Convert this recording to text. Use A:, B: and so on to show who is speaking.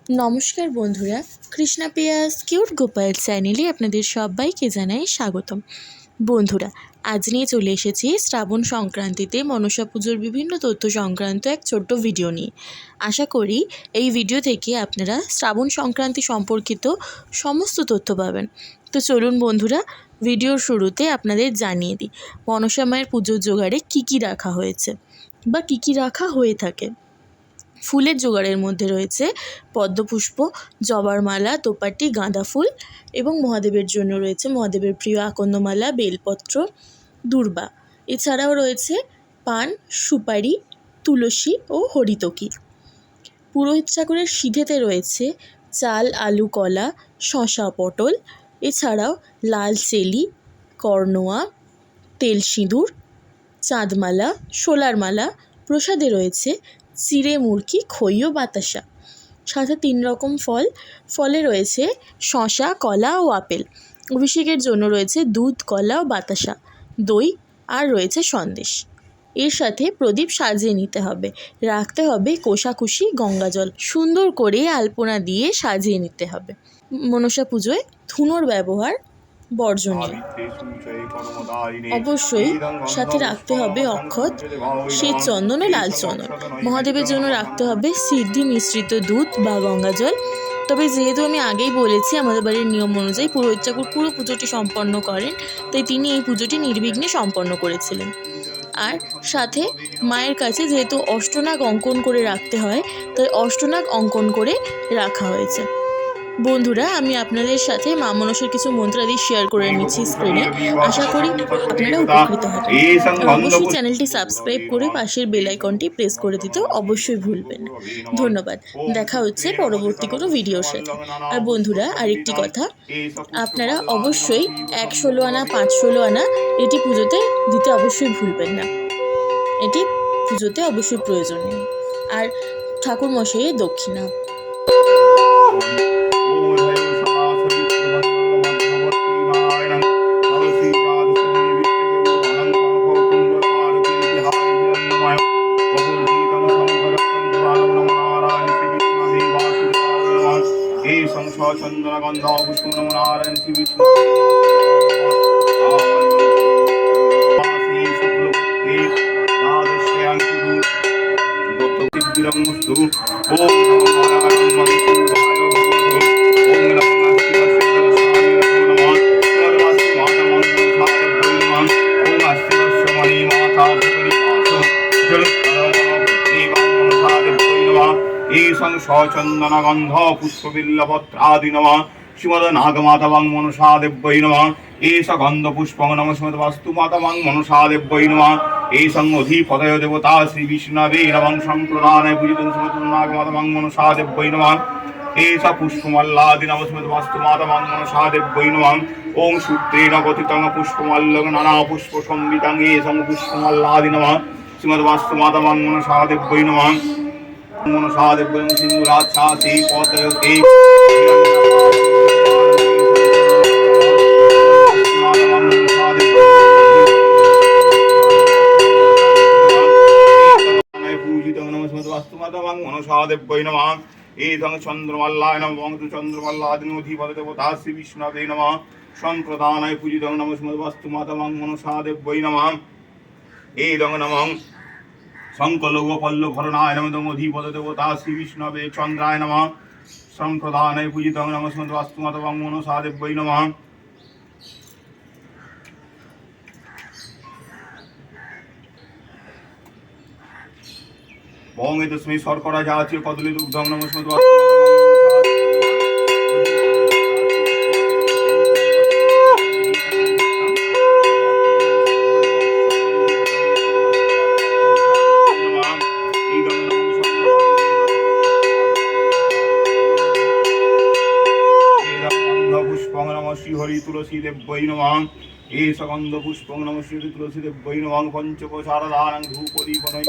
A: নমস্কার বন্ধুরা, কৃষ্ণা পিয়াস কিউট গোপাল চ্যানেলে আপনাদের সবাইকে জানাই স্বাগতম। বন্ধুরা, আজ নিয়ে চলে এসেছি শ্রাবণ সংক্রান্তিতে মনসা পুজোর বিভিন্ন তথ্য সংক্রান্ত এক ছোট্ট ভিডিও নিয়ে। আশা করি এই ভিডিও থেকে আপনারা শ্রাবণ সংক্রান্তি সম্পর্কিত সমস্ত তথ্য পাবেন। তো চলুন বন্ধুরা, ভিডিওর শুরুতে আপনাদের জানিয়ে দিই মনসা মায়ের পুজোর জোগাড়ে কী রাখা হয়েছে বা কী রাখা হয়ে থাকে। ফুলের জোগাড়ের মধ্যে রয়েছে পদ্মপুষ্প, জবার মালা, দোপাটি, গাঁদা ফুল এবং মহাদেবের জন্য রয়েছে মহাদেবের প্রিয় আকন্দমালা, বেলপত্র, দূর্বা। এছাড়াও রয়েছে পান, সুপারি, তুলসী ও হরিতকি। পুরোহিত ঠাকুরের সিধেতে রয়েছে চাল, আলু, কলা, শশা, পটল। এছাড়াও লাল চেলি, কর্নোয়া, তেল সিঁদুর, চাঁদমালা, শোলার মালা। প্রসাদে রয়েছে চিড়ে, মুরকি, খই ও বাতাসা। সাথে 3 রকম ফল, ফলে রয়েছে শশা, কলা ও আপেল। অভিষেকের জন্য রয়েছে দুধ, কলা ও বাতাসা, দই আর রয়েছে সন্দেশ। এর সাথে প্রদীপ সাজিয়ে নিতে হবে, রাখতে হবে কোষাকুষি গঙ্গাজল, সুন্দর করে আলপনা দিয়ে সাজিয়ে নিতে হবে। মনসা পুজোয় ধুনোর ব্যবহার বর্জনীয়। অবশ্যই সাথে রাখতে হবে অক্ষত, শ্বেত চন্দন ও লাল চন্দন। মহাদেবের জন্য রাখতে হবে সিদ্ধি মিশ্রিত দুধ বা গঙ্গাজল। তবে যেহেতু আমি আগেই বলেছি আমাদের বাড়ির নিয়ম অনুযায়ী পুরোহিত ঠাকুর পুরো পুজোটি সম্পন্ন করেন, তাই তিনি এই পুজোটি নির্বিঘ্নে সম্পন্ন করেছিলেন। আর সাথে মায়ের কাছে যেহেতু অষ্টনাগ অঙ্কন করে রাখতে হয়, তাই অষ্টনাগ অঙ্কন করে রাখা হয়েছে। বন্ধুরা, আমি আপনাদের সাথে মা মনসার কিছু মন্ত্রাদি শেয়ার করে নিচ্ছি স্ক্রিনে। আশা করি আপনারা উপকৃত হবেন। অবশ্যই চ্যানেলটি সাবস্ক্রাইব করে পাশের বেল আইকনটি প্রেস করে দিতেও অবশ্যই ভুলবেন না। ধন্যবাদ। দেখা হচ্ছে পরবর্তী কোনো ভিডিওর সাথে। আর বন্ধুরা, আরেকটি কথা, আপনারা অবশ্যই 1/16 আনা, 5/16 আনা এটি পুজোতে দিতে অবশ্যই ভুলবেন না। এটি পুজোতে অবশ্যই প্রয়োজনীয়। আর ঠাকুর মশাইয়ের দক্ষিণা।
B: চন্দন গন্ধ পুষ্প নমো নারায়ণ শ্রী বিষ্ণু চন্দন গন্ধ পুষ্প বিল্লপত্রাদি নমঃ শ্রীমদ নাগমাতাবাং মনসা দেব্যৈ নমঃ এষ গন্ধ পুষ্পং নমঃ শ্রীমদ বাস্তু মাতাবাং মনসা দেব্যৈ নমঃ এষং অধিপতয় দেবতা শ্রী বিষ্ণবে নমঃ সম্প্রদানে পূজিত শ্রীমদ নাগমাতাবাং মনসা দেব্যৈ নমঃ এষ পুষ্পমল্লাদি নমঃ শ্রীমদ বাস্তু মাতাবাং মনসা দেব্যৈ নমঃ ওং সূত্রেণ গঠিতং পুষ্পমল্লং নানা পুষ্প সংবিতাং এষং পুষ্পমল্লাদি নমঃ শ্রীমদ বাস্তু মাতাবাং মনসা দেব্যৈ নমঃ মনসা দেব্যং সিন্ধুরাচ্ছাসি পতয়তে পূজিতং নমঃ বাস্তুমাতাং মনসা দেব্যৈ নমঃ এতং চন্দ্রমল্লায় নমঃ বংশ চন্দ্রমল্লাদিনোধিপতি দেবতা শ্রী বিষ্ণবে নমঃ সম্প্রদানায় পূজিতং নমঃ বাস্তুমাতাং মনসা দেব্যৈ নমঃ এতং নমঃ সংকলগ পল্লভরণায় নমঃ অধিপত দেবতা শ্রী বিষ্ণবে চন্দ্রায় নমঃ সম্প্রদানে পূজিতং নমঃ বাস্তুমাতাং মনসা দেব্যৈ নমঃ ওং এতস্मै শর্করা জাতীয় কদলী দুগ্ধং নমঃ হরি তুলসী দেব্যৈ নমঃ এষ গন্ধ পুষ্পং নমঃ শ্রী তুলসী দেব্যৈ নমঃ পঞ্চকোশারদানং ধূপদীপনৈ